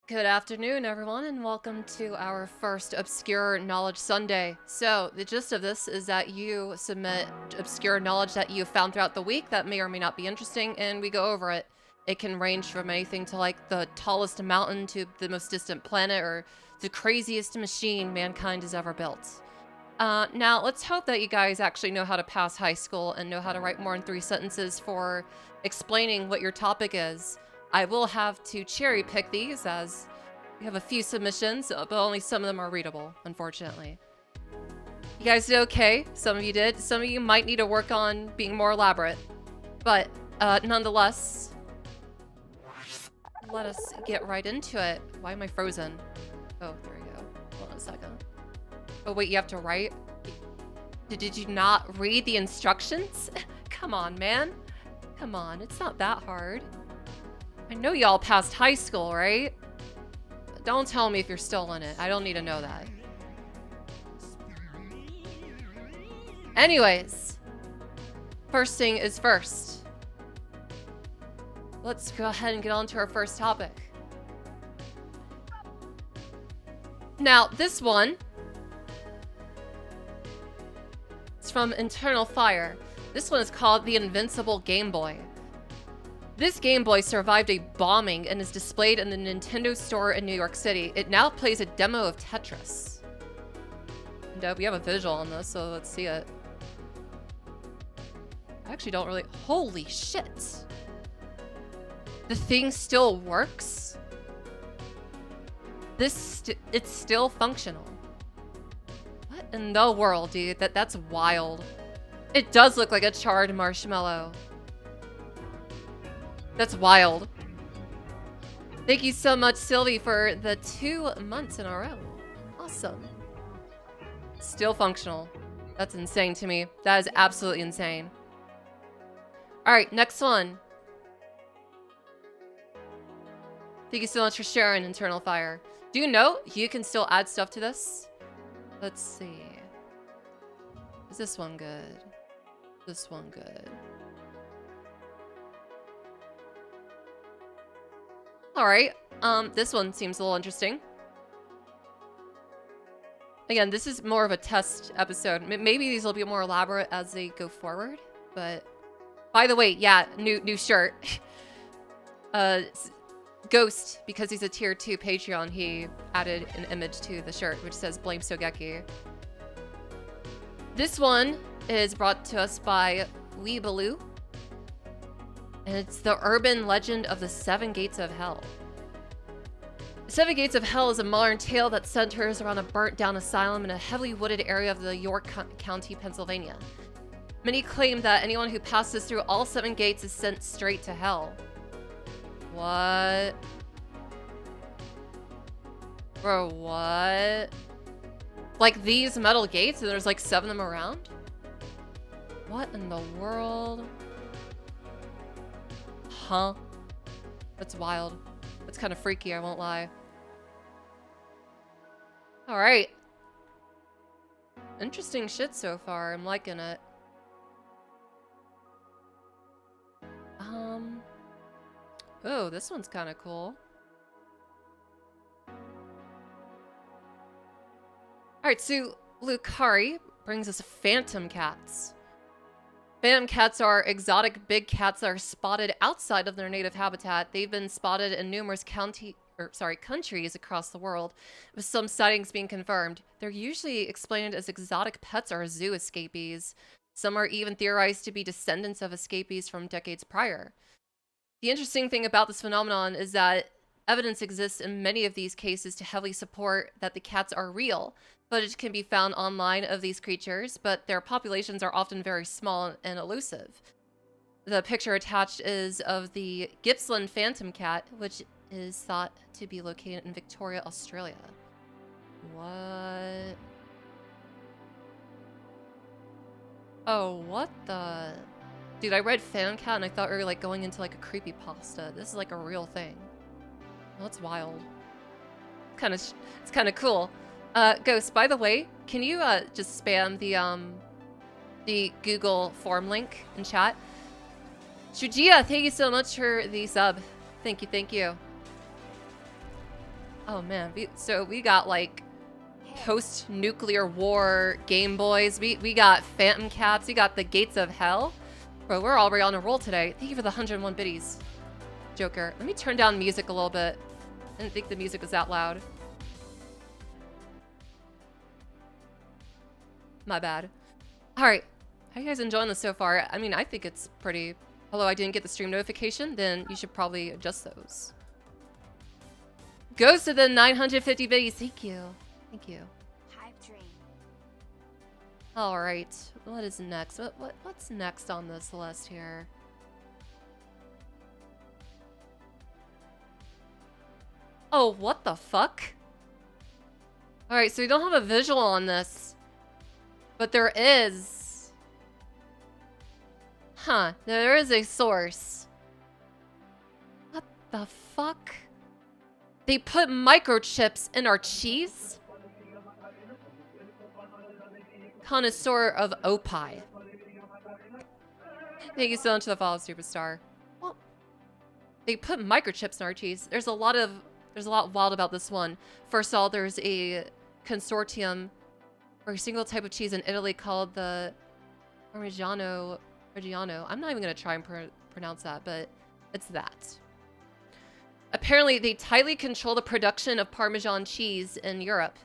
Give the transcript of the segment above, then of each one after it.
Good afternoon, everyone, and welcome to our first Obscure Knowledge Sunday. So, the gist of this is that you submit obscure knowledge that you found throughout the week that may or may not be interesting, and we go over it. It can range from anything to like the tallest mountain to the most distant planet or the craziest machine mankind has ever built. Now, let's hope that you guys actually know how to pass high school and know how to write more than 3 sentences for explaining what your topic is. I will have to cherry pick these as we have a few submissions, but only some of them are readable, unfortunately. You guys did okay. Some of you did. Some of you might need to work on being more elaborate. But nonetheless, let us get right into it. Why am I frozen? Oh, there we go. Hold on a second. Oh, wait, you have to write? Did you not read the instructions? Come on, man. Come on, it's not that hard. I know y'all passed high school, right? Don't tell me if you're still in it. I don't need to know that. Anyways, first thing is first. Let's go ahead and get on to our first topic. Now, this one is from Internal Fire. This one is called the Invincible Gameboy. This Game Boy survived a bombing and is displayed in the Nintendo store in New York City. It now plays a demo of Tetris. And we have a visual on this, so let's see it. I actually don't really... Holy shit! The thing still works? It's still functional. What in the world, dude? That's wild. It does look like a charred marshmallow. That's wild. Thank you so much, Sylvie, for the 2 months in a row. Awesome. Still functional. That's insane to me. That is absolutely insane. Alright, next one. Thank you so much for sharing, Internal Fire. Do you know you can still add stuff to this? Let's see. Is this one good? This one good? Alright, this one seems a little interesting. Again, this is more of a test episode. Maybe these will be more elaborate as they go forward, but... By the way, yeah, new shirt. Ghost, because he's a tier 2 Patreon, he added an image to the shirt, which says Blame Sogeki. This one is brought to us by Weebaloo. And it's the urban legend of the 7 Gates of Hell. The 7 Gates of Hell is a modern tale that centers around a burnt-down asylum in a heavily wooded area of the York County, Pennsylvania. Many claim that anyone who passes through all 7 gates is sent straight to hell. What? Bro, what? Like these metal gates and there's like 7 of them around? What in the world? Huh? That's wild. That's kind of freaky, I won't lie. Alright. Interesting shit so far. I'm liking it. Oh, this one's kind of cool. Alright, so Lucari brings us phantom cats. Phantom cats are exotic big cats that are spotted outside of their native habitat. They've been spotted in numerous countries across the world, with some sightings being confirmed. They're usually explained as exotic pets or zoo escapees. Some are even theorized to be descendants of escapees from decades prior. The interesting thing about this phenomenon is that evidence exists in many of these cases to heavily support that the cats are real. Footage can be found online of these creatures, but their populations are often very small and elusive. The picture attached is of the Gippsland phantom cat, which is thought to be located in Victoria, Australia. What? Oh, what the... Dude, I read phantom cat and I thought we were like going into like a creepypasta. This is like a real thing. Oh, that's wild. It's kind of cool. Ghost, by the way, can you just spam the Google form link in chat? Shujia, thank you so much for the sub. Thank you, thank you. Oh man, so we got like post-nuclear war Game Boys. We got Phantom Cats. We got the Gates of Hell. Bro, we're already on a roll today. Thank you for the 101 biddies, Joker. Let me turn down music a little bit. I didn't think the music was that loud. My bad. All right, how you guys enjoying this so far? I mean, I think it's pretty. Although I didn't get the stream notification, then you should probably adjust those. Goes to the 950 biddies. Thank you. Thank you. All right, what is next? What's next on this list here? Oh, what the fuck? All right, so we don't have a visual on this, but there is. Huh, there is a source. What the fuck? They put microchips in our cheese? Connoisseur of Opie. Thank you so much for the follow, Superstar. Well, they put microchips in our cheese. There's a lot wild about this one. First of all, there's a consortium for a single type of cheese in Italy called the Reggiano. I'm not even gonna try and pronounce that, but it's that. Apparently, they tightly control the production of Parmesan cheese in Europe.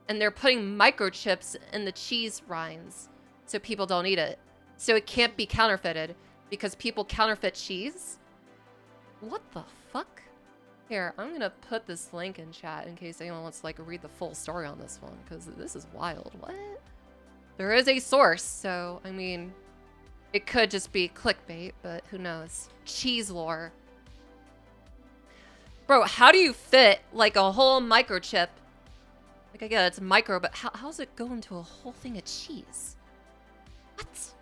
And they're putting microchips in the cheese rinds so people don't eat it. So it can't be counterfeited because people counterfeit cheese? What the fuck? Here, I'm gonna put this link in chat in case anyone wants to like read the full story on this one, because this is wild. What? There is a source, so I mean, it could just be clickbait, but who knows? Cheese lore. Bro, how do you fit like a whole microchip? Like I get it, it's micro, but how's it go into a whole thing of cheese? What?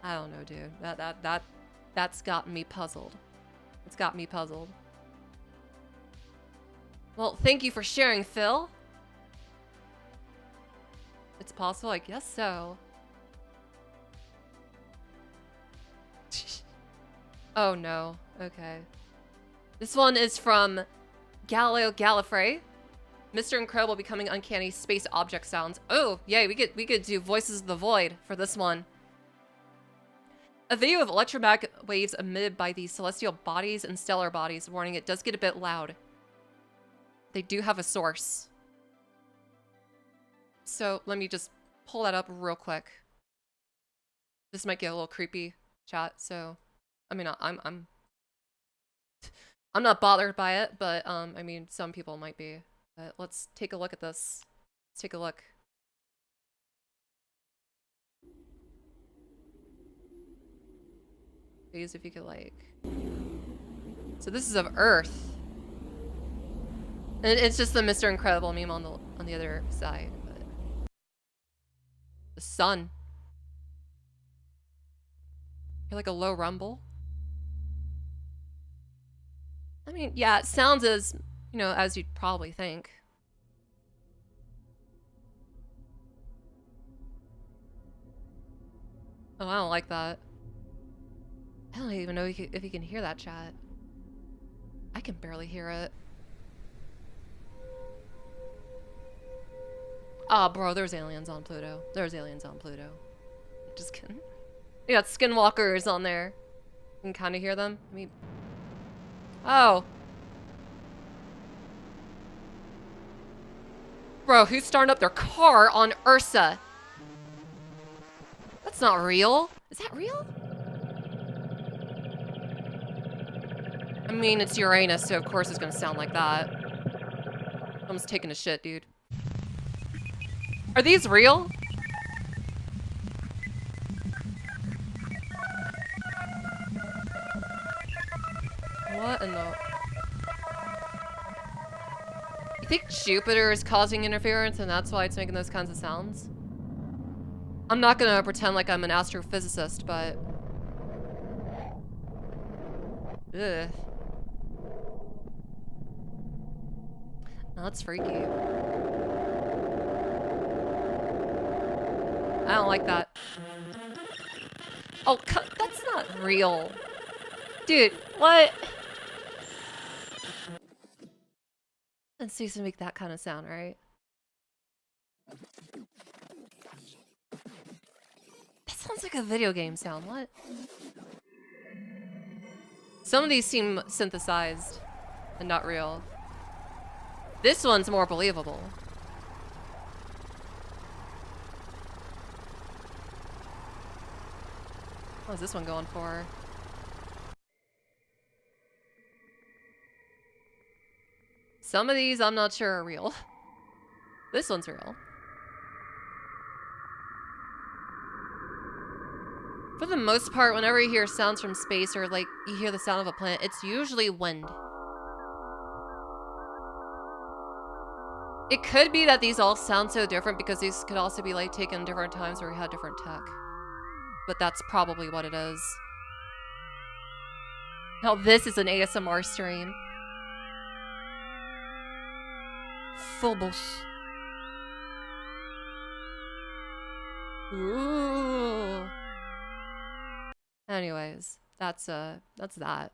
I don't know, dude. That's got me puzzled. It's got me puzzled. Well, thank you for sharing, Phil. It's possible? I guess so. Oh no. Okay. This one is from Galileo Gallifrey. Mr. Incredible becoming uncanny space object sounds. Oh, yay, we could do Voices of the Void for this one. A video of electromagnetic waves emitted by these celestial bodies and stellar bodies, warning it does get a bit loud. They do have a source. So let me just pull that up real quick. This might get a little creepy, chat, so I mean I'm not bothered by it, but I mean some people might be. But let's take a look at this. Let's take a look. Please, if you could like. So this is of Earth. And it's just the Mr. Incredible meme on the other side, but the sun. You're like a low rumble. I mean, yeah, it sounds as, you know, as you'd probably think. Oh, I don't like that. I don't even know if you can hear that, chat. I can barely hear it. Ah, oh, bro, there's aliens on Pluto. There's aliens on Pluto. Just kidding. You got skinwalkers on there. You can kind of hear them. I mean... Oh. Bro, who's starting up their car on Ursa? That's not real. Is that real? I mean, it's Uranus, so of course it's gonna sound like that. I'm just taking a shit, dude. Are these real? What in the... You think Jupiter is causing interference and that's why it's making those kinds of sounds? I'm not gonna pretend like I'm an astrophysicist, but... Ugh. No, that's freaky. I don't like that. Oh, that's not real. Dude, what? And so you to make that kind of sound, right? That sounds like a video game sound. What? Some of these seem synthesized and not real. This one's more believable. What is this one going for? Some of these I'm not sure are real. This one's real. For the most part, whenever you hear sounds from space or like you hear the sound of a planet, it's usually wind. It could be that these all sound so different because these could also be like taken different times where we had different tech. But that's probably what it is. Now this is an ASMR stream. Phobos. Ooh. Anyways, that's that.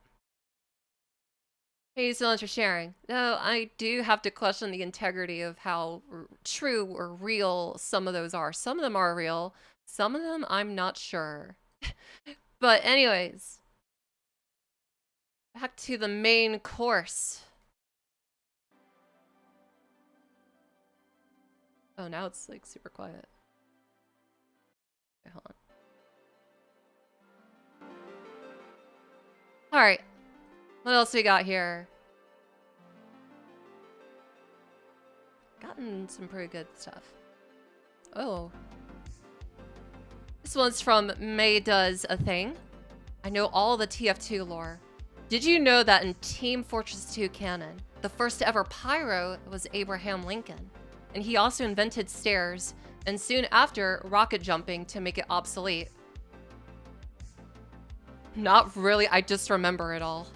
Hey, so much for sharing. Though I do have to question the integrity of how true or real some of those are. Some of them are real. Some of them I'm not sure. But anyways, back to the main course. Oh, now it's like super quiet. Okay, hold on. All right. What else we got here? Gotten some pretty good stuff. Oh. This one's from May Does a Thing. I know all the TF2 lore. Did you know that in Team Fortress 2 canon, the first ever Pyro was Abraham Lincoln? And he also invented stairs, and soon after, rocket jumping to make it obsolete. Not really, I just remember it all.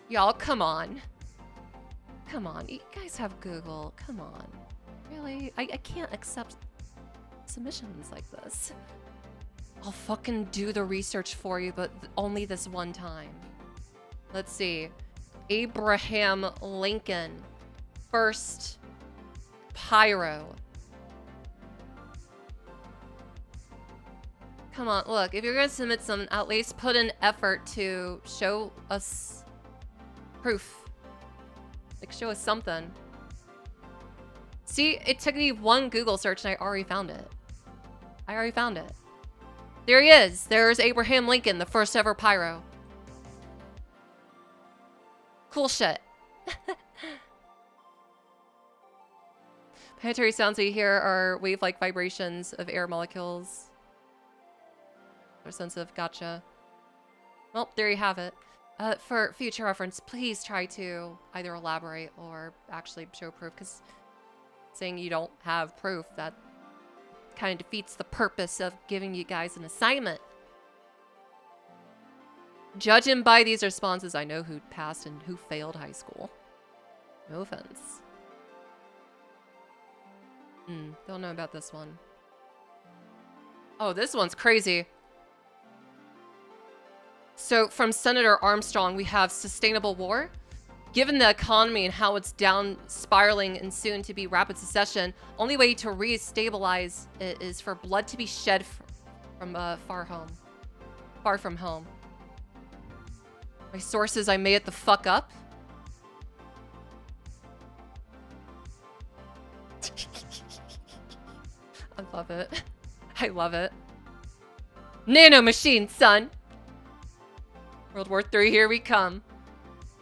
Y'all, come on. Come on, you guys have Google, come on. Really? I can't accept submissions like this. I'll fucking do the research for you, but only this one time. Let's see. Abraham Lincoln. First Pyro. Come on, look, if you're gonna submit some, at least put in effort to show us proof. Like, show us something. See, it took me one Google search and I already found it. I already found it. There he is. There's Abraham Lincoln, the first ever Pyro. Cool shit. Planetary sounds we hear are wave-like vibrations of air molecules. They're sensitive. Gotcha. Well, there you have it. For future reference, please try to either elaborate or actually show proof, because saying you don't have proof, that kind of defeats the purpose of giving you guys an assignment. Judging by these responses, I know who passed and who failed high school. No offense. Don't know about this one. Oh, this one's crazy. So from Senator Armstrong, we have sustainable war. Given the economy and how it's down spiraling and soon to be rapid secession, only way to re-stabilize it is for blood to be shed from far from home. My sources, I made it the fuck up. I love it. I love it. Nano machine, son. World War III, here we come.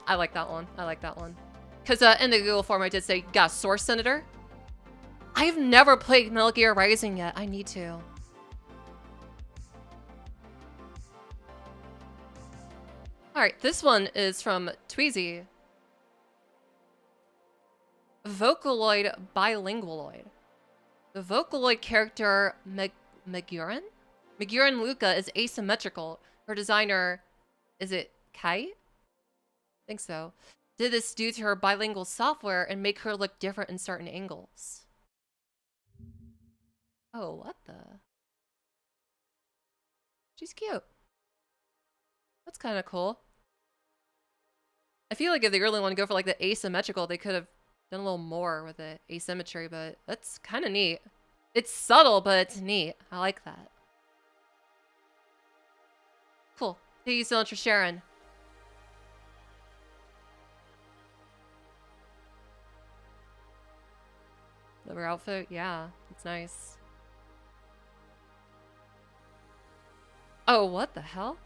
I like that one. I like that one. Because in the Google form, I did say, got a source, Senator? I've never played Metal Gear Rising yet. I need to. Alright, this one is from Tweezy. Vocaloid Bilingualoid. The Vocaloid character Megurin Luca is asymmetrical. Her designer, is it Kai? I think so. Did this due to her bilingual software and make her look different in certain angles. Oh, what the? She's cute. That's kind of cool. I feel like if they really want to go for like the asymmetrical, they could have done a little more with the asymmetry, but that's kind of neat. It's subtle, but it's neat. I like that. Cool. Thank you so much for sharing. Liver outfit? Yeah, it's nice. Oh, what the hell?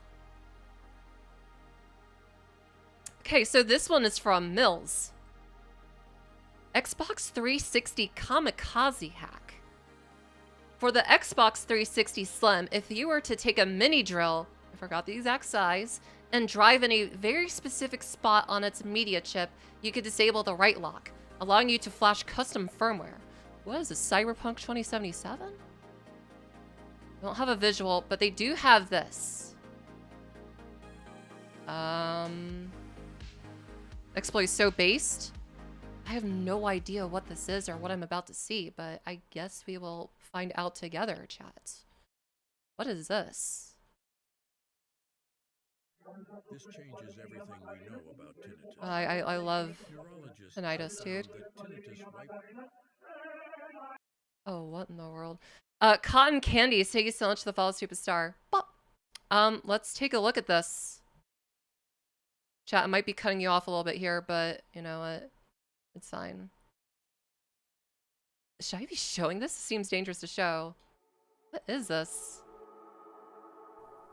Okay, so this one is from Mills. Xbox 360 Kamikaze hack. For the Xbox 360 Slim, if you were to take a mini drill, I forgot the exact size, and drive in a very specific spot on its media chip, you could disable the right lock, allowing you to flash custom firmware. What is this, Cyberpunk 2077? I don't have a visual, but they do have this. Exploit so based. I have no idea what this is or what I'm about to see, but I guess we will find out together, chat. What is this? This changes everything we know about tinnitus. I love Neurologists tinnitus, dude. tinnitus Oh, what in the world? Cotton Candy, thank you so much for the follow, superstar. Bop. Let's take a look at this. Chat, I might be cutting you off a little bit here, but you know what? It's fine. Should I be showing this? It seems dangerous to show. What is this?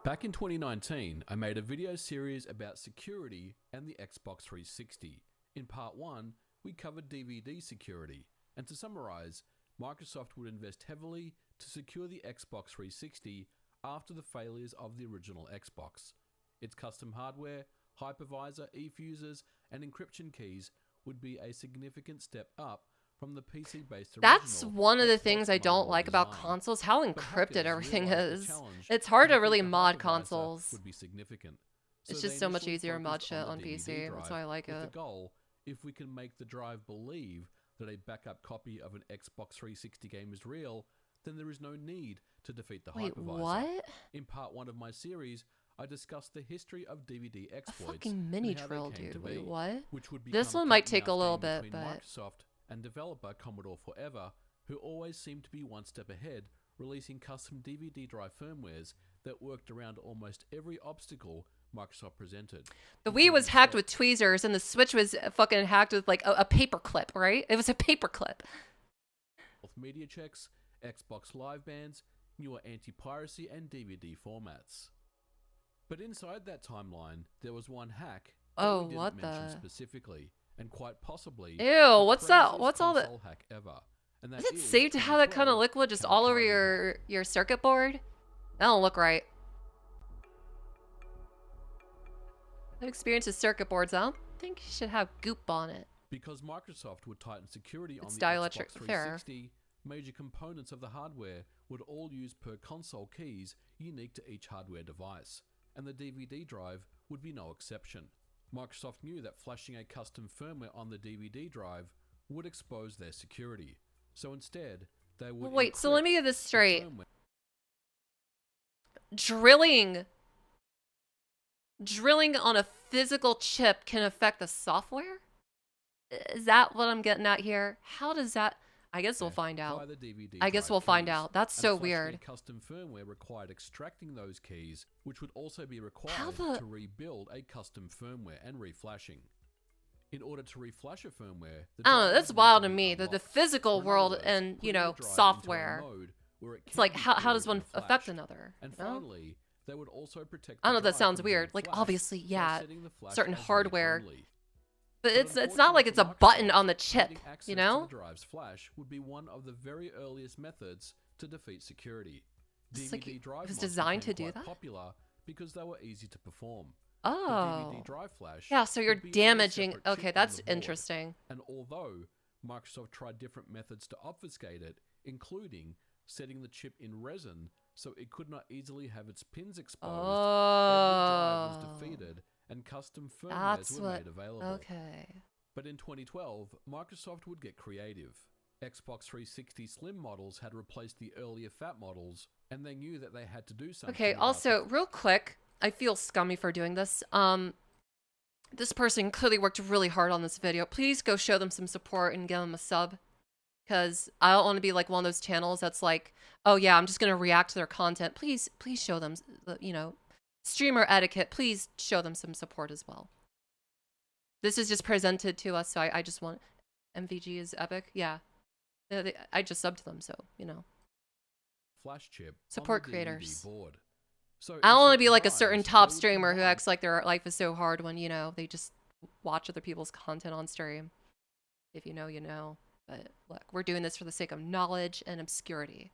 Back in 2019, I made a video series about security and the Xbox 360. In part 1, we covered DVD security, and to summarize, Microsoft would invest heavily to secure the Xbox 360 after the failures of the original Xbox. Its custom hardware, hypervisor, eFuses, and encryption keys would be a significant step up from the PC-based original. That's one of the Xbox things I don't mobile like about design. consoles, how But encrypted hackers everything realized the is. challenge It's hard to to really defeat the mod hypervisor consoles. would be significant. It's So just they so much initially easier to mod focused shit on the PC. DVD That's why I like with it. the goal, if we can make the drive believe that a backup copy of an Xbox 360 game is real, then there is no need to defeat the Wait, hypervisor. what? In part 1 of my series, I discussed the history of DVD A exploits fucking mini and how they drill, came to dude. be, Wait, what? which would This become one a might cat and take a mouse little game bit, between but Microsoft and developer Commodore Forever, who always seemed to be one step ahead, releasing custom DVD drive firmwares that worked around almost every obstacle Microsoft presented. the Wii was hacked with tweezers, and the Switch was fucking hacked with like a paper clip, right? It was a paper clip. Media checks, Xbox Live bans, newer anti-piracy and DVD formats. But inside that timeline, there was one hack that Oh, we didn't what mention the? specifically, and quite possibly Ew, the what's that? craziest What's all that? console hack ever. And that Is it is safe to have that kind of 2012 liquid just all over Kamikaze hack. your circuit board? That don't look right. I've experienced with circuit boards. I don't think you should have goop on it. Because Microsoft would tighten security on It's the dielectric. Xbox Fair. 360, major components of the hardware would all use per console keys unique to each hardware device, and the DVD drive would be no exception. Microsoft knew that flashing a custom firmware on the DVD drive would expose their security, so instead they would Wait, so let me get this encrypt the straight. firmware. Drilling on a physical chip can affect the software? Is that what I'm getting at here? How does that... I guess we'll find out. Via the DVD I guess drive we'll find keys, out. That's and so flashing weird. a custom firmware required extracting those keys, which would also be How required the- to rebuild a custom firmware and reflashing. In order to reflash a firmware, the I don't know, drive that's would need wild to to be me. The unlocked. physical Or in other world words, and, you putting know, the drive into a software. mode where it It's can like, be how does queried one and affect flashed. another? And You know? finally, they would also protect I don't know the if that drive sounds from being weird. Like, flashed obviously, by yeah, setting the flash certain as read hardware. only. But But it's not like it's a button on the chip, getting access you to know? the drive's flash would be one of the very earliest methods to defeat security. It's like DVD drive it was mods designed to became do quite that? popular because they were easy to perform. Oh. The DVD drive flash Yeah, so you're could be on a damaging... separate chip Okay, on that's the board. interesting. And although Microsoft tried different methods to obfuscate it, including setting the chip in resin so it could not easily have its pins exposed, every drive was Oh. defeated and custom firmwares That's were what... made available. Okay. But in 2012, Microsoft would get creative. Xbox 360 Slim models had replaced the earlier fat models, and they knew that they had to do something. Okay, about also, real quick, I feel scummy for doing this. This person clearly worked really hard on this video. Please go show them some support and give them a sub. Because I don't want to be like one of those channels that's like, oh yeah, I'm just going to react to their content. Please show them, you know, streamer etiquette. Please show them some support as well. This is just presented to us, so I just want... MVG is epic? Yeah. I just subbed them, so, you know. Flash chip support on the DVD creators. board. So I don't want to instead be like a drives, certain they top would streamer who combine acts like their life is so hard when, you know, they just watch other people's content on stream. If you know, you know. But look, we're doing this for the sake of knowledge and obscurity.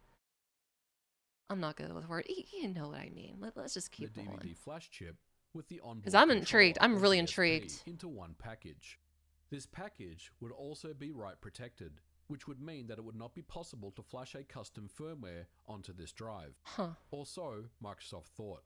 I'm not good with words. You know what I mean. Let's just keep the going. DVD flash chip with the onboard 'Cause I'm controller intrigued. I'm or really DSP intrigued. into one package. This package would also be write protected, which would mean that it would not be possible to flash a custom firmware onto this drive. Huh. Or so Microsoft thought.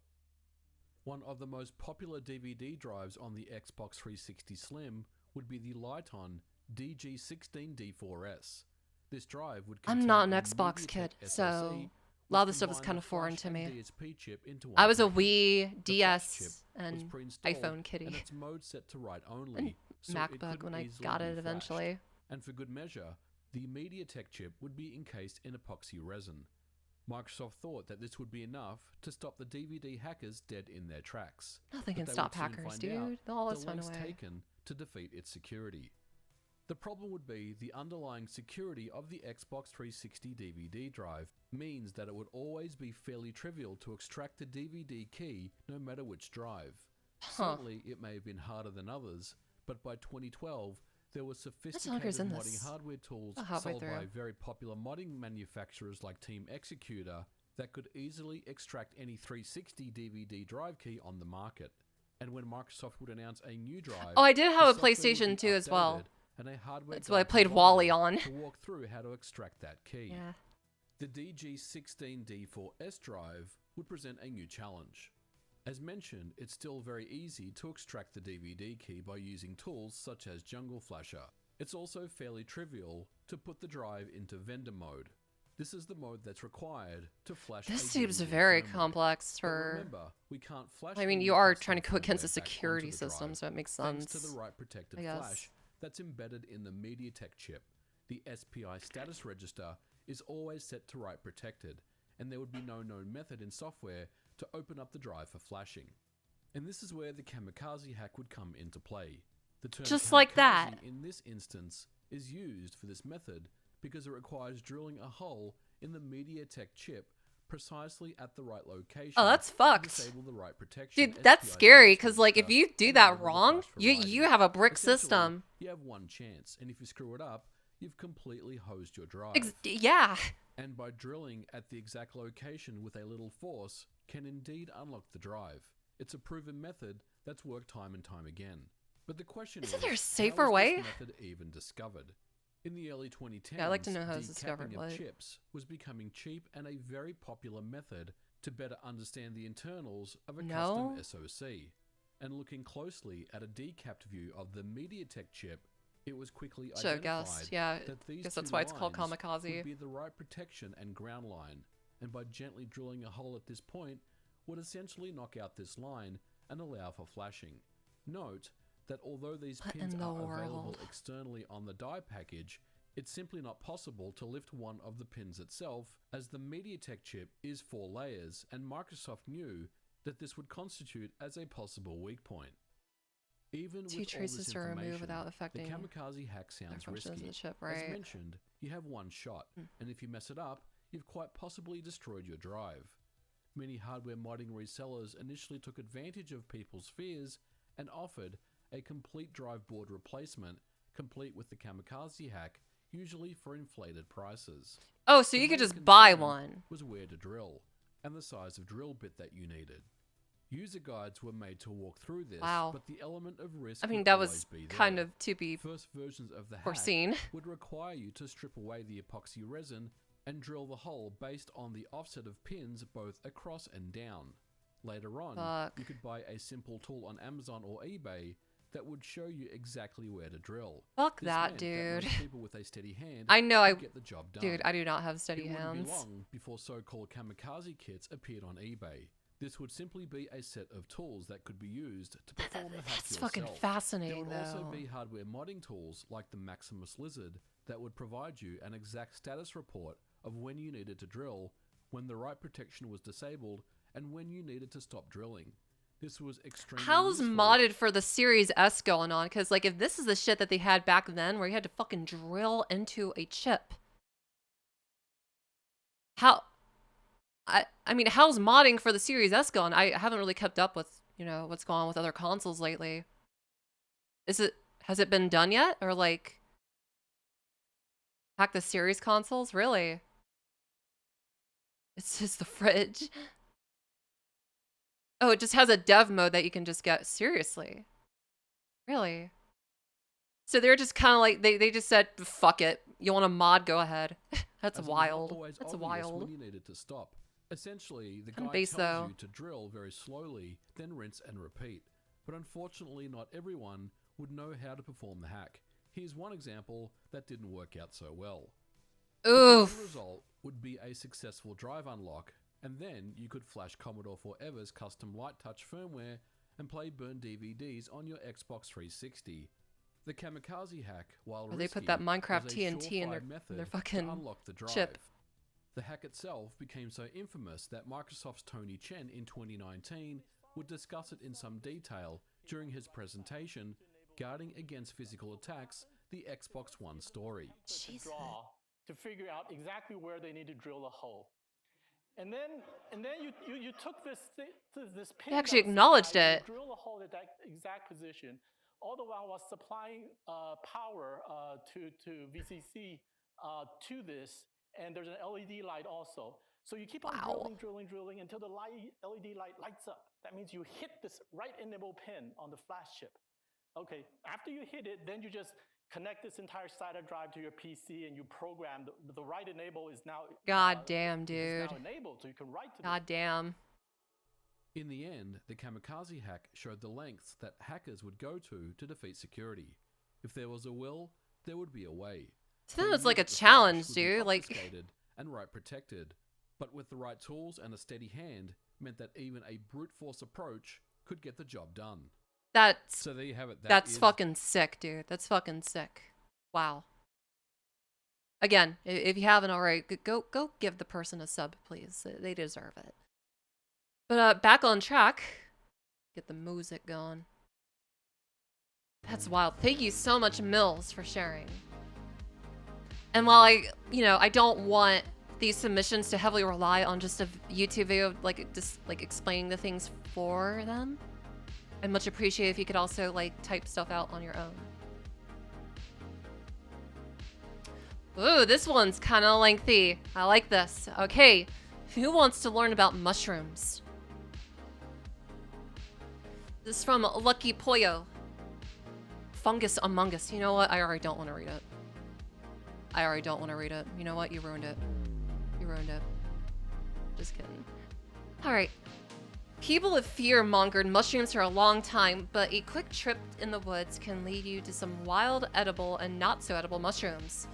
One of the most popular DVD drives on the Xbox 360 Slim would be the Lighton DG16D4S. This drive would I'm contain not an a Xbox MediaTek kid, SoC, so a which lot of this stuff is combined kind the of foreign flash to and me. DSP chip into one I was a package. Wii, The flash chip DS, was and pre-installed iPhone and kitty. its mode set to write only, And so it MacBook couldn't when I easily got be it flashed. eventually. And for good measure, the MediaTek chip would be encased in epoxy resin. Microsoft thought that this would be enough to stop the DVD hackers dead in their tracks. Nothing But can they stop would soon hackers, find out dude. They'll always the find a lengths way. taken to defeat its security. The problem would be the underlying security of the Xbox 360 DVD drive means that it would always be fairly trivial to extract the DVD key no matter which drive. Huh. Certainly it may have been harder than others, but by 2012 there were hunker's sophisticated in modding this. hardware tools Halfway sold by through. very popular modding manufacturers like Team Executor that could easily extract any 360 DVD drive key on the market. And when Microsoft would announce a new drive, Oh, I did have the a software would PlayStation be 2 as well. updated and a hardware That's what I guide played provided Wally on. to walk through how to extract that key. Yeah. The DG16D4S drive would present a new challenge. As mentioned, it's still very easy to extract the DVD key by using tools such as Jungle Flasher. It's also fairly trivial to put the drive into vendor mode. This is the mode that's required to flash This a seems DVD very firmware. complex But for... remember, we can't flash I mean, any you are custom trying to go against a firmware back onto security the system, drive, so it makes thanks sense. to the write protected I guess. flash that's embedded in the MediaTek chip. The SPI status register is always set to write protected, and there would be no known method in software to open up the drive for flashing. And this is where the kamikaze hack would come into play. The term Just like that. kamikaze in this instance is used for this method because it requires drilling a hole in the MediaTek chip precisely at the right location. Oh, that's to fucked. disable the write protection Dude, that's SPI scary, status because, like, if register you do and that enable the wrong, flash for you writing. have a brick Essentially, system. You have one chance, and if you screw it up, you've completely hosed your drive. Yeah. And by drilling at the exact location with a little force can indeed unlock the drive. It's a proven method that's worked time and time again. But the question Isn't is, there a how safer was way? this method even discovered? In the early 2010s, Yeah, I'd like to know how it's discovered, decapping like- of chips was becoming cheap and a very popular method to better understand the internals of a No. custom SoC. And looking closely at a decapped view of the MediaTek chip, it was quickly Should have identified guessed. Yeah. that these Guess two that's why it's called lines kamikaze. would be the right protection and ground line, and by gently drilling a hole at this point would essentially knock out this line and allow for flashing. Note that although these What pins in the are available world? externally on the die package, it's simply not possible to lift one of the pins itself, as the MediaTek chip is 4 layers, and Microsoft knew that this would constitute as a possible weak point. Even Two with all traces this to remove information, without the affecting kamikaze hack sounds functions of risky. the chip, As right? mentioned, you have one shot, and if you mess it up, you've quite possibly destroyed your drive. Many hardware modding resellers initially took advantage of people's fears and offered a complete drive board replacement, complete with the kamikaze hack, usually for inflated prices. Oh, so The you could main just buy concern one. was where to drill, and the size of drill bit that you needed. User guides were made to walk through this, Wow. but the element of risk I mean, would that always was be kind there. of to be First versions of the hack foreseen. would require you to strip away the epoxy resin and drill the hole based on the offset of pins both across and down. Later on, Fuck. you could buy a simple tool on Amazon or eBay that would show you exactly where to drill. Fuck This that, meant dude. most people with a steady hand I know, could get the job done. Dude, I do not have steady It wouldn't hands. be long before so-called kamikaze kits appeared on eBay. This would simply be a set of tools that could be used to perform the hack That's yourself. fucking fascinating, There would also though. be hardware modding tools like the Maximus Lizard that would provide you an exact status report of when you needed to drill, when the right protection was disabled, and when you needed to stop drilling. This was extremely How's useful. modded for the Series S going on? Because, like, if this is the shit that they had back then where you had to fucking drill into a chip. How... I mean, how's modding for the Series S going? I haven't really kept up with, you know, what's going on with other consoles lately. Has it been done yet? Or, like, hack the Series consoles? Really? It's just the fridge. Oh, it just has a dev mode that you can just get. Seriously? Really? So they're just kind of like, they just said, fuck it. You want a mod? Go ahead. That's As it was not wild. always That's obvious wild. when you needed to stop. Essentially, the Kinda guide base, tells though. you to drill very slowly, then rinse and repeat. But unfortunately, not everyone would know how to perform the hack. Here's one example that didn't work out so well. The end Oof. result would be a successful drive unlock, and then you could flash Commodore Forever's custom light touch firmware and play burned DVDs on your Xbox 360. The kamikaze hack, while Or they risky, put that Minecraft was a TNT in surefire their method fucking to unlock the drive. chip. The hack itself became so infamous that Microsoft's Tony Chen in 2019 would discuss it in some detail during his presentation, Guarding Against Physical Attacks, the Xbox One story. Jesus. Draw to figure out exactly where they need to drill a hole. And then you took this pin. They actually that was acknowledged supplied, it. you drill a hole at that exact position, all the while supplying power to VCC to this, and there's an LED light also. So you keep on Wow. drilling until the LED light lights up. That means you hit this right enable pin on the flash chip. Okay, after you hit it, then you just connect this entire SATA drive to your PC, and you program the write enable is now. God damn, Is dude. now enabled, so you can write to God damn. In the end, the kamikaze hack showed the lengths that hackers would go to defeat security. If there was a will, there would be a way. So They that was knew like a that the flash challenge, would be dude. Like, obfuscated and right protected, but with the right tools and a steady hand meant that even a brute force approach could get the job done. that's So there you have it. that's fucking sick, dude. That's fucking sick. Wow. Again, if you haven't already, go give the person a sub, please. They deserve it. But back on track. Get the music going. That's wild. Thank you so much, Mills, for sharing. And while I don't want these submissions to heavily rely on just a YouTube video, just explaining the things for them, I'd much appreciate if you could also type stuff out on your own. Ooh, this one's kind of lengthy. I like this. Okay, who wants to learn about mushrooms? This is from Lucky Pollo. Fungus Among Us. You know what? I already don't want to read it. I already don't want to read it. You know what? You ruined it. You ruined it. Just kidding. Alright. People have fear-mongered mushrooms for a long time, but a quick trip in the woods can lead you to some wild edible and not so edible mushrooms.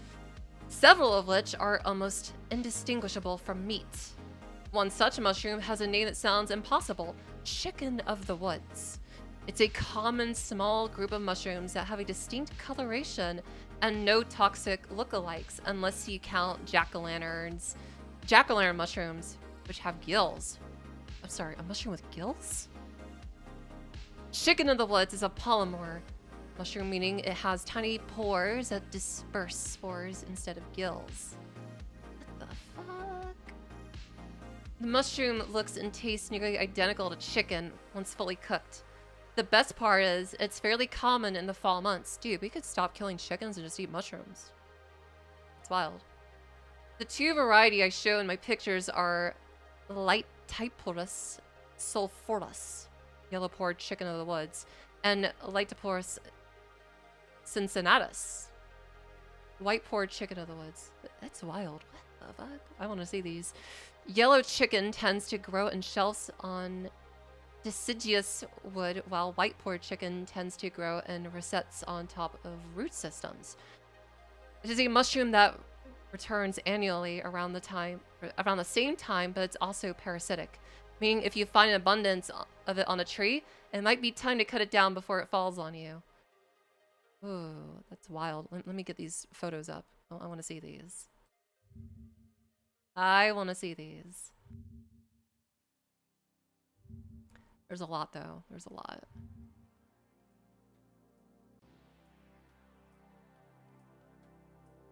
Several of which are almost indistinguishable from meat. One such mushroom has a name that sounds impossible: chicken of the woods. It's a common small group of mushrooms that have a distinct coloration and no toxic lookalikes unless you count jack-o'-lanterns. Jack-o'-lantern mushrooms, which have gills. I'm sorry, a mushroom with gills? Chicken of the woods is a polymorph mushroom, meaning it has tiny pores that disperse spores instead of gills. What the fuck? The mushroom looks and tastes nearly identical to chicken once fully cooked. The best part is, it's fairly common in the fall months. Dude, we could stop killing chickens and just eat mushrooms. It's wild. The two variety I show in my pictures are Lightyporus sulphurus, yellow-pored chicken of the woods, and Lightyporus cincinnatus, white-pored chicken of the woods. That's wild. What the fuck? I want to see these. Yellow chicken tends to grow in shelves on deciduous wood, while white-pored chicken tends to grow in rosettes on top of root systems. It is a mushroom that returns annually around the same time, but it's also parasitic. Meaning if you find an abundance of it on a tree, it might be time to cut it down before it falls on you. Ooh, that's wild. Let me get these photos up. I want to see these. I want to see these. There's a lot, though. There's a lot.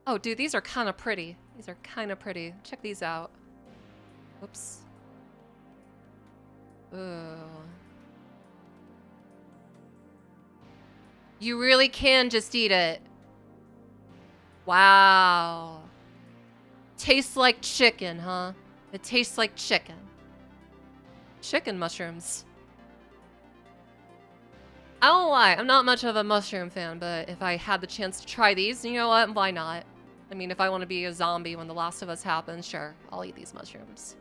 Oh, dude, these are kind of pretty. These are kind of pretty. Check these out. Oops. Ooh. You really can just eat it. Wow. Tastes like chicken, huh? It tastes like chicken. Chicken mushrooms. I don't lie, I'm not much of a mushroom fan, but if I had the chance to try these, you know what? Why not? I mean, if I want to be a zombie when The Last of Us happens, sure, I'll eat these mushrooms.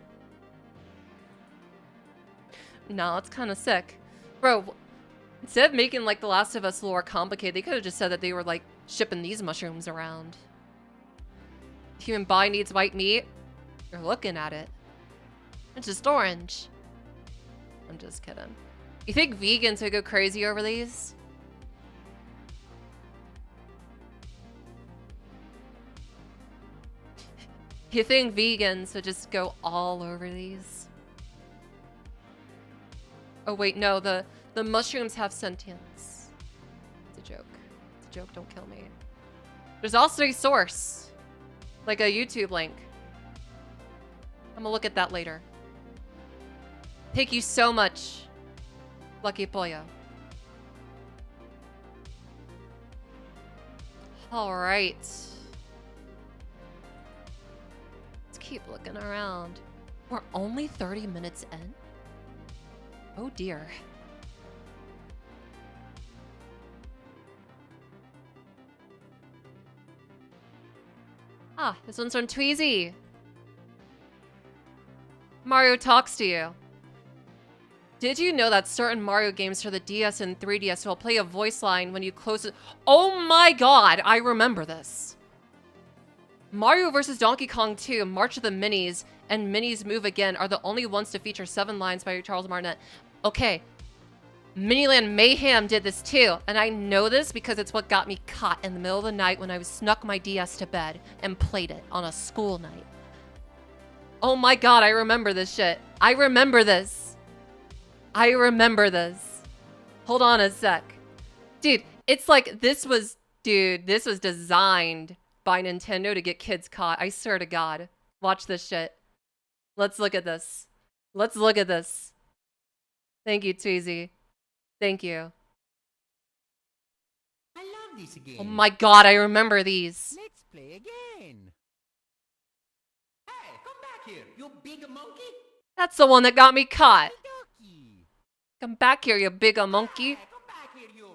No, it's kind of sick. Bro, instead of making, like, The Last of Us lore complicated, they could have just said that they were, like, shipping these mushrooms around. Human body needs white meat. You're looking at it. It's just orange. I'm just kidding. You think vegans would go crazy over these? You think vegans would just go all over these? Oh wait, no, the mushrooms have sentience. It's a joke. It's a joke, don't kill me. There's also a source. Like a YouTube link. I'm gonna look at that later. Thank you so much, Lucky Pollo. Alright. Let's keep looking around. We're only 30 minutes in? Oh dear. Ah, this one's from Tweezy. Mario talks to you. Did you know that certain Mario games for the DS and 3DS will play a voice line when you close it? Oh my god, I remember this. Mario vs. Donkey Kong 2, March of the Minis, and Minis Move Again are the only ones to feature 7 lines by Charles Martinet. Okay, Miniland Mayhem did this too, and I know this because it's what got me caught in the middle of the night when I snuck my DS to bed and played it on a school night. Oh my god, I remember this shit. I remember this. I remember this. Hold on a sec. Dude, it's like this was designed by Nintendo to get kids caught. I swear to God. Watch this shit. Let's look at this. Let's look at this. Thank you, Tweezy. Thank you. I love this game. Oh my god, I remember these. Let's play again. Hey, come back here, you big monkey. That's the one that got me caught. Ducky. Come back here, you big monkey. Hey, come back here, you.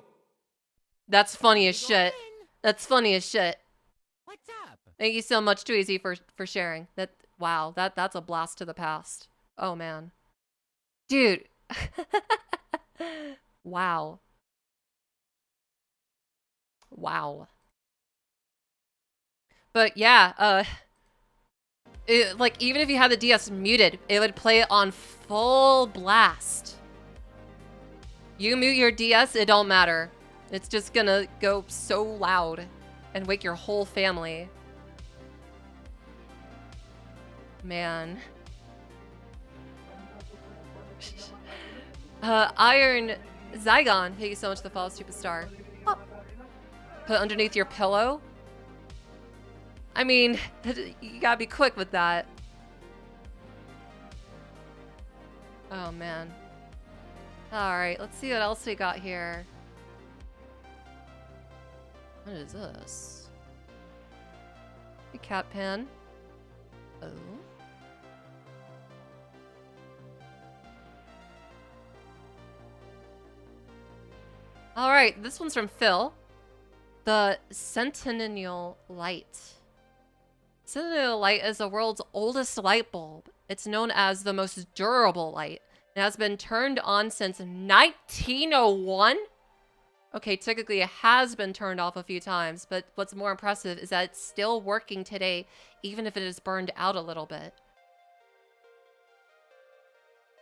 That's funny as Go shit. in. That's funny as shit. What's up? Thank you so much, Tweezy, for sharing. Wow, that's a blast to the past. Oh man. Dude. Wow. Wow. But yeah, like even if you had the DS muted, it would play it on full blast. You mute your DS, it don't matter. It's just gonna go so loud and wake your whole family. Man. Iron Zygon, thank you so much for the follow, superstar. Oh. Put underneath your pillow? I mean, you gotta be quick with that. Oh man. Alright, let's see what else we got here. What is this? A cat pan. Oh. Alright, this one's from Phil. The Centennial Light. Centennial Light is the world's oldest light bulb. It's known as the most durable light. It has been turned on since 1901. Okay, technically it has been turned off a few times, but what's more impressive is that it's still working today, even if it is burned out a little bit.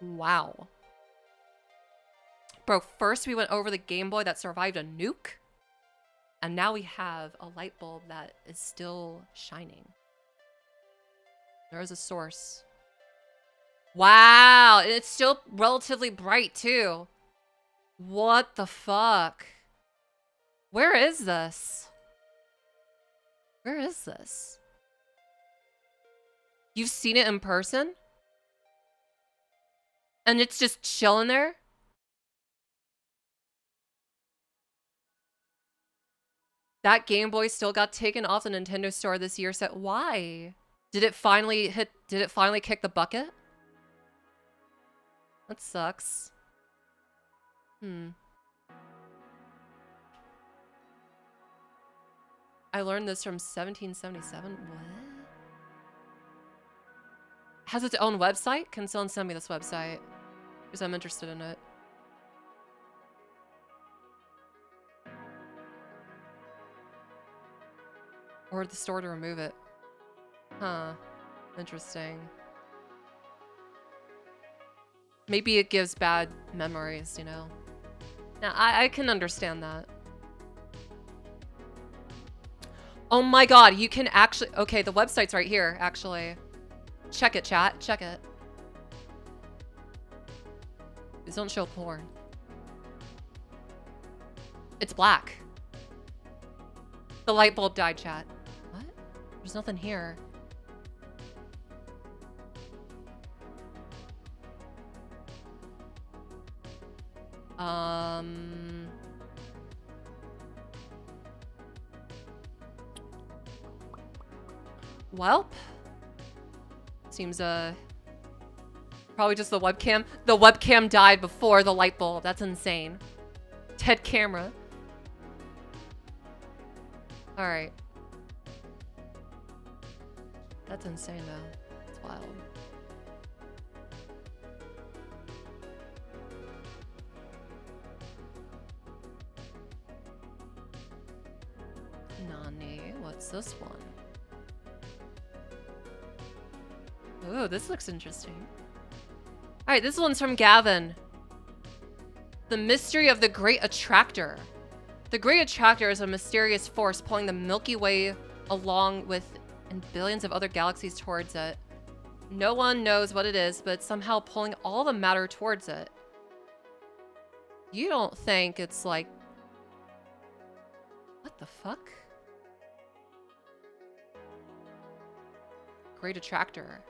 Wow. Bro, first we went over the Game Boy that survived a nuke. And now we have a light bulb that is still shining. There is a source. Wow, and it's still relatively bright too. What the fuck? Where is this? Where is this? You've seen it in person? And it's just chilling there? That Game Boy still got taken off the Nintendo store this year. So why? Did it finally kick the bucket? That sucks. I learned this from 1777. What? Has its own website? Can someone send me this website? Because I'm interested in it. Or the store to remove it. Huh. Interesting. Maybe it gives bad memories, you know? Now, I can understand that. Oh my god, you can actually... Okay, the website's right here, actually. Check it, chat. Check it. Please don't show porn. It's black. The light bulb died, chat. What? There's nothing here. Welp. Seems, probably just the webcam. The webcam died before the light bulb. That's insane. Dead camera. Alright. That's insane, though. It's wild. Nani, what's this one? Ooh, this looks interesting. Alright, this one's from Gavin. The mystery of the Great Attractor. The Great Attractor is a mysterious force pulling the Milky Way along with and billions of other galaxies towards it. No one knows what it is, but it's somehow pulling all the matter towards it. You don't think it's like... What the fuck? Great Attractor.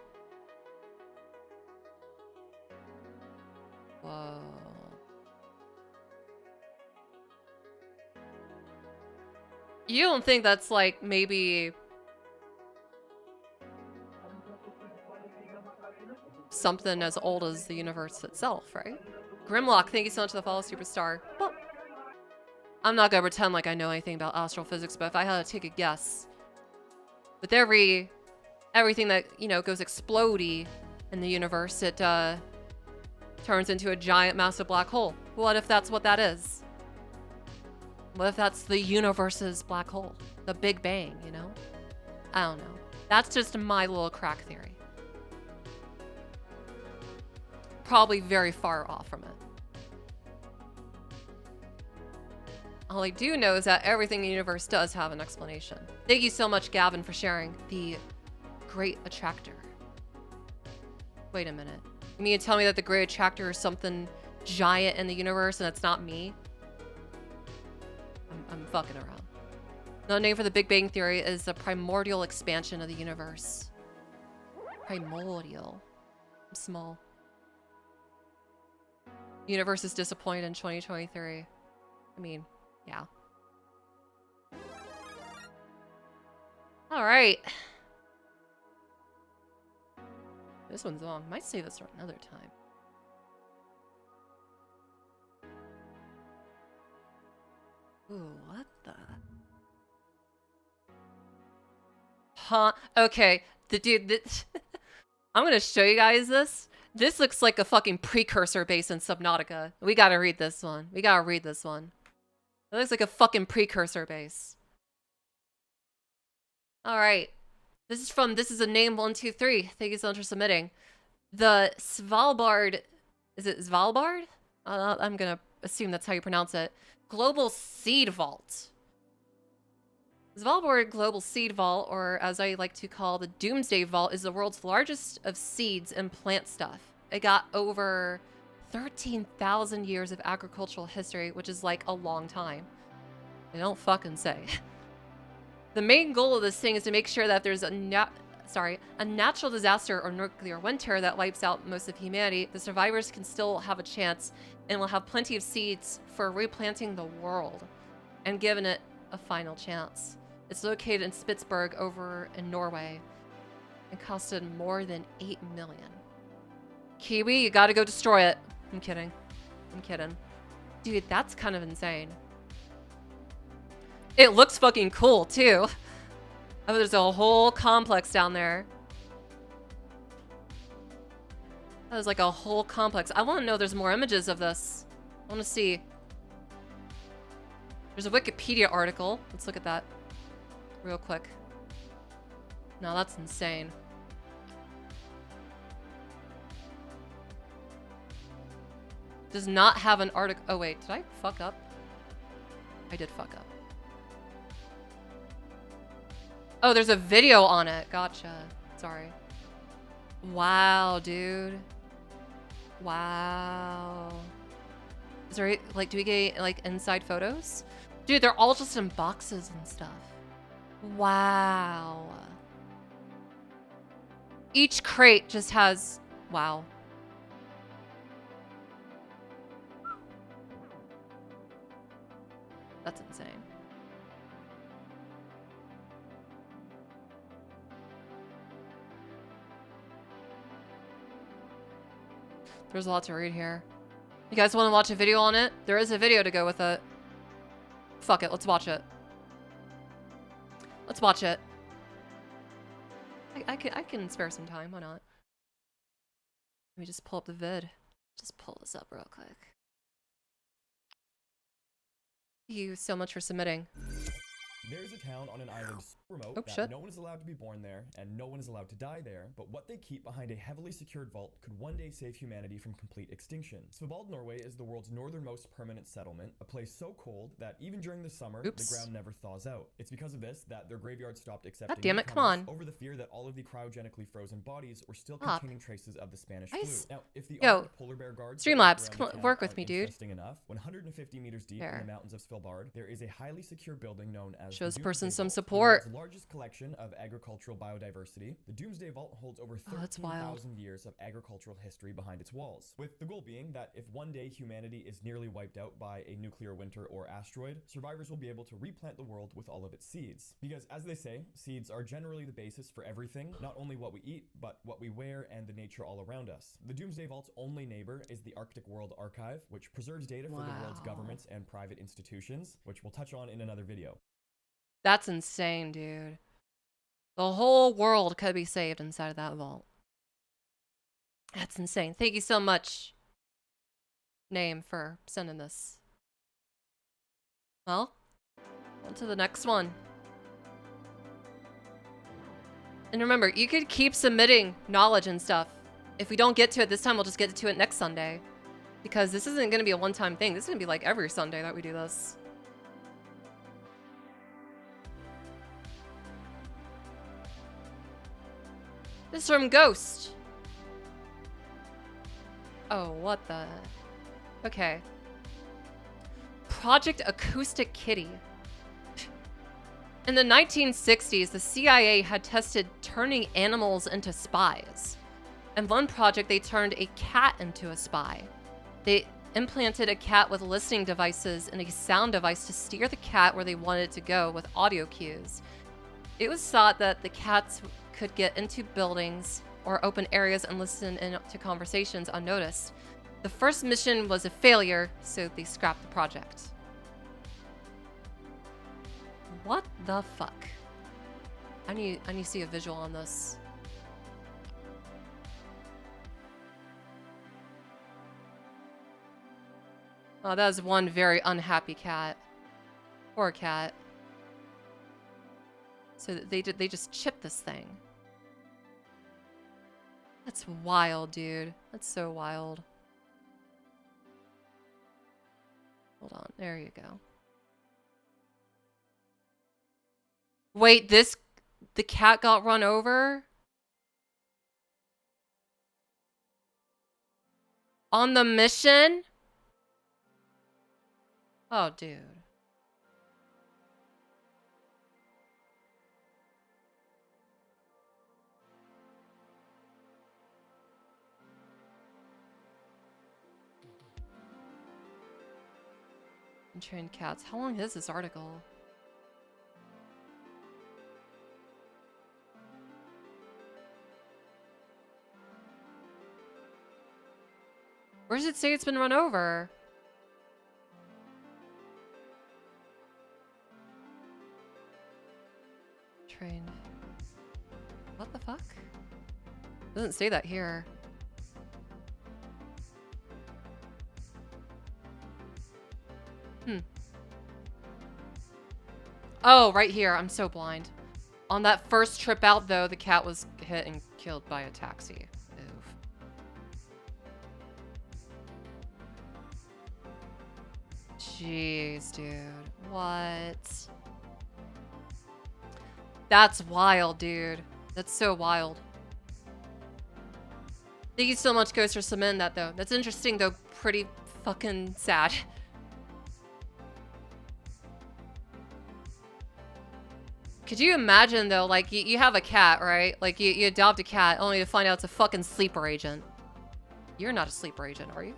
Whoa. You don't think that's like maybe something as old as the universe itself, right? Grimlock, thank you so much for the follow, superstar. Well, I'm not gonna pretend like I know anything about astrophysics, but if I had to take a guess, with everything that, you know, goes explodey in the universe, it turns into a giant massive black hole. What if that's what that is? What if that's the universe's black hole? The Big Bang, you know? I don't know. That's just my little crack theory. Probably very far off from it. All I do know is that everything in the universe does have an explanation. Thank you so much, Gavin, for sharing the Great Attractor. Wait a minute. You mean to tell me that the Great Attractor is something giant in the universe and it's not me? I'm fucking around. The name for the Big Bang Theory is the primordial expansion of the universe. Primordial. I'm small. Universe is disappointed in 2023. I mean, yeah. Alright. This one's long. Might save this for another time. Ooh, what the? Huh? Okay. The dude, I'm gonna show you guys this. This looks like a fucking precursor base in Subnautica. We gotta read this one. We gotta read this one. It looks like a fucking precursor base. Alright. This is a name 123. Thank you so much for submitting. The Svalbard Is it Svalbard? I'm gonna assume that's how you pronounce it. Global Seed Vault. Svalbard Global Seed Vault, or as I like to call the Doomsday Vault, is the world's largest of seeds and plant stuff. It got over 13,000 years of agricultural history, which is like a long time. They don't fucking say. The main goal of this thing is to make sure that if there's a natural disaster or nuclear winter that wipes out most of humanity, the survivors can still have a chance and will have plenty of seeds for replanting the world and giving it a final chance. It's located in Spitsberg over in Norway and costed more than 8 million. Kiwi, you gotta go destroy it. I'm kidding. I'm kidding. Dude, that's kind of insane. It looks fucking cool, too. Oh, there's a whole complex down there. That was like a whole complex. I want to know there's more images of this. I want to see. There's a Wikipedia article. Let's look at that real quick. No, that's insane. Does not have an article. Oh, wait. Did I fuck up? I did fuck up. Oh, there's a video on it. Gotcha. Sorry. Wow, dude. Wow. Is there, like, do we get, like, inside photos? Dude, they're all just in boxes and stuff. Wow. Each crate just has... Wow. That's insane. There's a lot to read here. You guys want to watch a video on it? There is a video to go with it. Fuck it, let's watch it. Let's watch it. I can spare some time, why not? Let me just pull up the vid. Just pull this up real quick. Thank you so much for submitting. There's a town on an island so remote that shit. no one is allowed to be born there, and no one is allowed to die there, but what they keep behind a heavily secured vault could one day save humanity from complete extinction. Svalbard, Norway is the world's northernmost permanent settlement, a place so cold that even during the summer, the ground never thaws out. It's because of this that their graveyard stopped accepting God damn it, come newcomers on. over the fear that all of the cryogenically frozen bodies were still containing traces of the Spanish flu. Now, if the armed polar bear guards Streamlabs, around come the on, town work with aren't me, dude. interesting enough, 150 meters deep in the mountains of Svalbard, there is a highly secure building known as Shows the person Doomsday some Vault, support. the world's largest collection of agricultural biodiversity. The Doomsday Vault holds over 13,000 years of agricultural history behind its walls, with the goal being that if one day humanity is nearly wiped out by a nuclear winter or asteroid, survivors will be able to replant the world with all of its seeds. Because as they say, seeds are generally the basis for everything, not only what we eat, but what we wear and the nature all around us. The Doomsday Vault's only neighbor is the Arctic World Archive, which preserves data for the world's governments and private institutions, which we'll touch on in another video. That's insane, dude. The whole world could be saved inside of that vault. That's insane. Thank you so much, Name, for sending this. Well, on to the next one. And remember, you could keep submitting knowledge and stuff. If we don't get to it this time, we'll just get to it next Sunday. Because this isn't going to be a one-time thing. This is going to be like every Sunday that we do this. This is from Ghost. Oh, what the... Okay. Project Acoustic Kitty. In the 1960s, the CIA had tested turning animals into spies. In one project, they turned a cat into a spy. They implanted a cat with listening devices and a sound device to steer the cat where they wanted it to go with audio cues. It was thought that the cats could get into buildings or open areas and listen in to conversations unnoticed. The first mission was a failure, so they scrapped the project. What the fuck? I need to see a visual on this. Oh, that was one very unhappy cat. Poor cat. So they just chipped this thing. That's wild, dude. That's so wild. Hold on. There you go. Wait, the cat got run over? On the mission? Oh, dude. Untrained cats. How long is this article? Where does it say it's been run over? Trained. What the fuck? Doesn't say that here. Oh, right here. I'm so blind. On that first trip out, though, the cat was hit and killed by a taxi. Oof. Jeez, dude. What? That's wild, dude. That's so wild. Thank you so much, Ghost, for submitting that, though. That's interesting, though. Pretty fucking sad. Could you imagine, though, like, you have a cat, right? Like, you adopt a cat only to find out it's a fucking sleeper agent. You're not a sleeper agent, are you?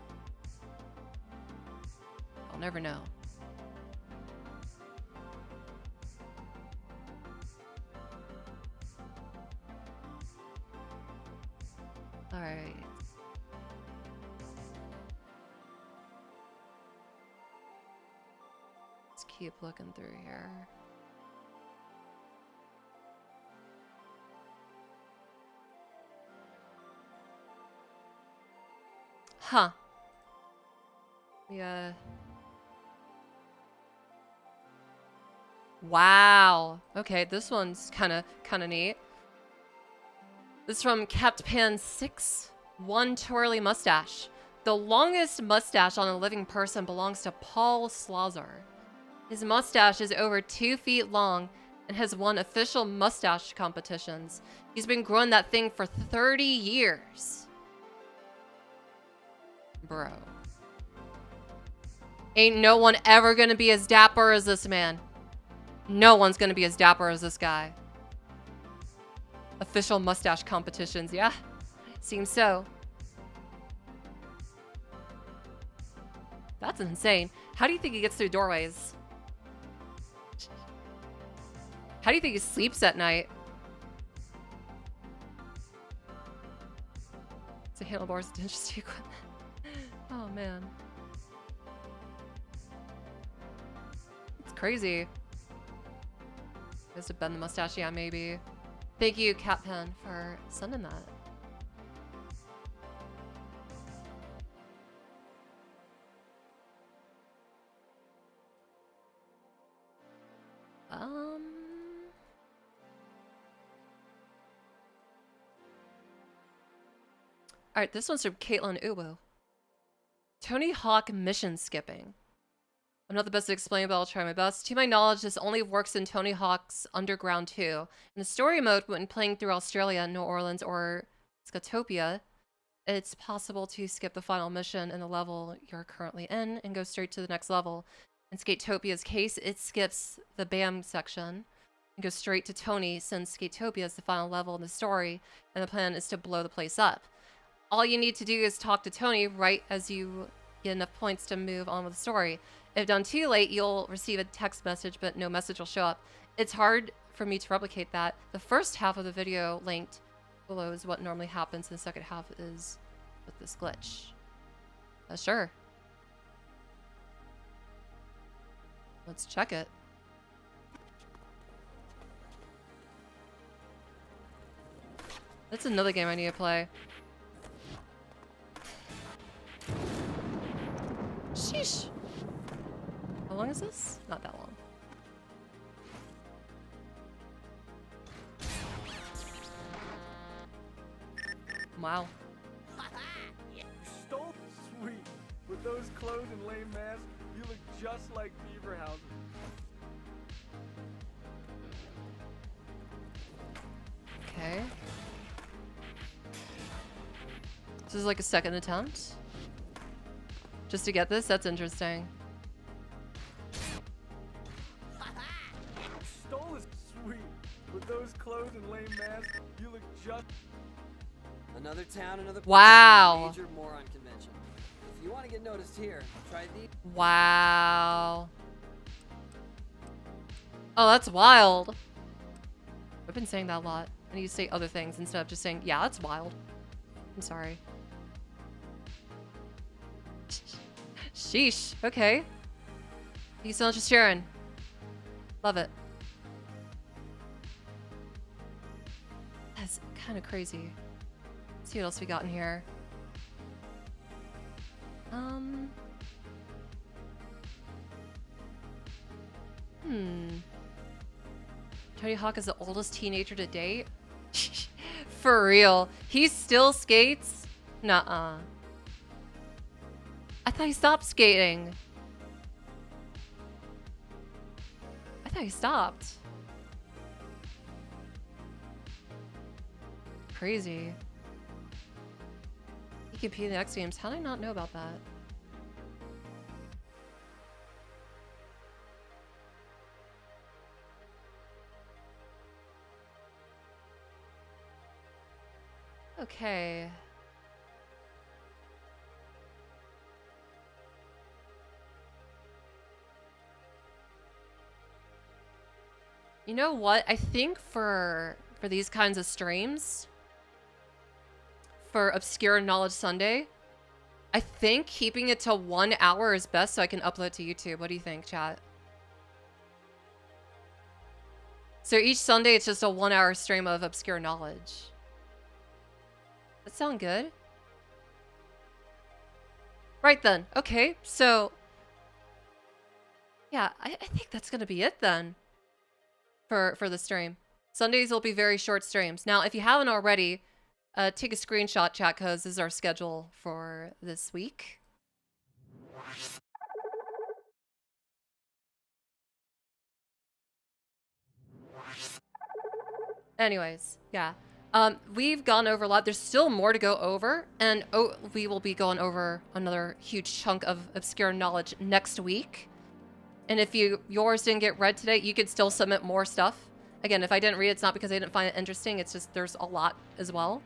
I'll never know. Alright. Let's keep looking through here. Huh. Yeah. Wow. Okay, this one's kind of neat. This is from Captain 6. One twirly mustache. The longest mustache on a living person belongs to Paul Slaughter. His mustache is over 2 feet long and has won official mustache competitions. He's been growing that thing for 30 years. Bro. Ain't no one ever gonna be as dapper as this man. No one's gonna be as dapper as this guy. Official mustache competitions, yeah? Seems so. That's insane. How do you think he gets through doorways? How do you think he sleeps at night? It's a handlebars dentistry equipment. Oh, man. It's crazy. Has to bend the mustache? Yeah, maybe. Thank you, Catpen, for sending that. Alright, this one's from Caitlin Uwu. Tony Hawk mission skipping. I'm not the best at explaining, but I'll try my best. To my knowledge, this only works in Tony Hawk's Underground 2. In the story mode, when playing through Australia, New Orleans, or Skatopia, it's possible to skip the final mission in the level you're currently in and go straight to the next level. In Skatopia's case, it skips the BAM section and goes straight to Tony, since Skatopia is the final level in the story, and the plan is to blow the place up. All you need to do is talk to Tony right as you get enough points to move on with the story. If done too late, you'll receive a text message, but no message will show up. It's hard for me to replicate that. The first half of the video linked below is what normally happens, and the second half is with this glitch. Sure. Let's check it. That's another game I need to play. Sheesh. How long is this? Not that long. Wow. You stole sweet. With those clothes and lame masks, you look just like beaver houses. Okay. This is like a second attempt. Just to get this? That's interesting. Stole is sweet. With those clothes and lame masks, you look just... Another town, another Wow. major moron convention. If you want to get noticed here, try these. Wow. Oh, that's wild. I've been saying that a lot. I need to say other things instead of just saying, yeah, that's wild. I'm sorry. Sheesh. Okay. Thank you so much for sharing. Love it. That's kind of crazy. Let's see what else we got in here. Tony Hawk is the oldest teenager to date? For real. He still skates? Nuh-uh. I thought he stopped skating. I thought he stopped. Crazy. He competed in the X Games. How did I not know about that? Okay. You know what? I think for these kinds of streams, for Obscure Knowledge Sunday, I think keeping it to 1 hour is best so I can upload to YouTube. What do you think, chat? So each Sunday it's just a 1 hour stream of Obscure Knowledge. That sound good? Right then. Okay, so yeah, I think that's gonna be it then for the stream. Sundays will be very short streams. Now, if you haven't already, take a screenshot, chat, because this is our schedule for this week. Anyways, yeah. We've gone over a lot. There's still more to go over, and we will be going over another huge chunk of obscure knowledge next week. And if yours didn't get read today, you could still submit more stuff. Again, if I didn't read it, it's not because I didn't find it interesting. It's just there's a lot as well.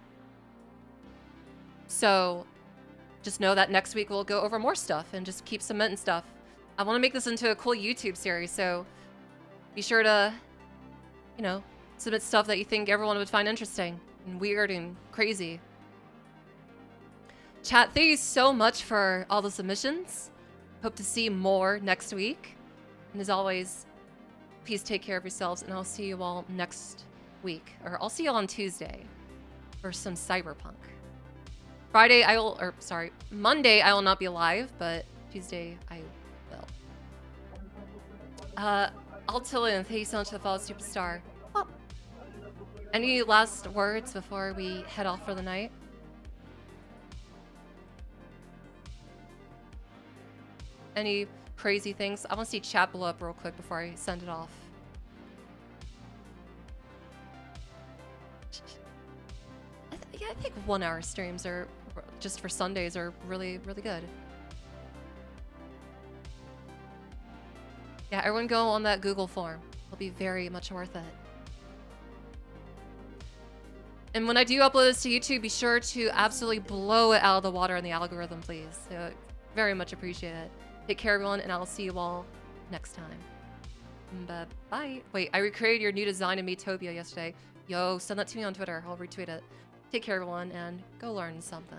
So just know that next week we'll go over more stuff and just keep submitting stuff. I want to make this into a cool YouTube series, so be sure to, you know, submit stuff that you think everyone would find interesting and weird and crazy. Chat, thank you so much for all the submissions. Hope to see more next week. And as always, please take care of yourselves, and I'll see you all next week. Or I'll see you on Tuesday for some cyberpunk. Monday I will not be live, but Tuesday I will. Altillian, thank you so much for the follow, Superstar. Oh. Any last words before we head off for the night? Any crazy things? I want to see chat blow up real quick before I send it off. I think 1 hour streams are just for Sundays are really, really good. Yeah, everyone go on that Google form. It'll be very much worth it. And when I do upload this to YouTube, be sure to absolutely blow it out of the water in the algorithm, please. So, very much appreciate it. Take care, everyone, and I'll see you all next time. Bye. Wait, I recreated your new design in Metopia yesterday. Yo, send that to me on Twitter. I'll retweet it. Take care, everyone, and go learn something.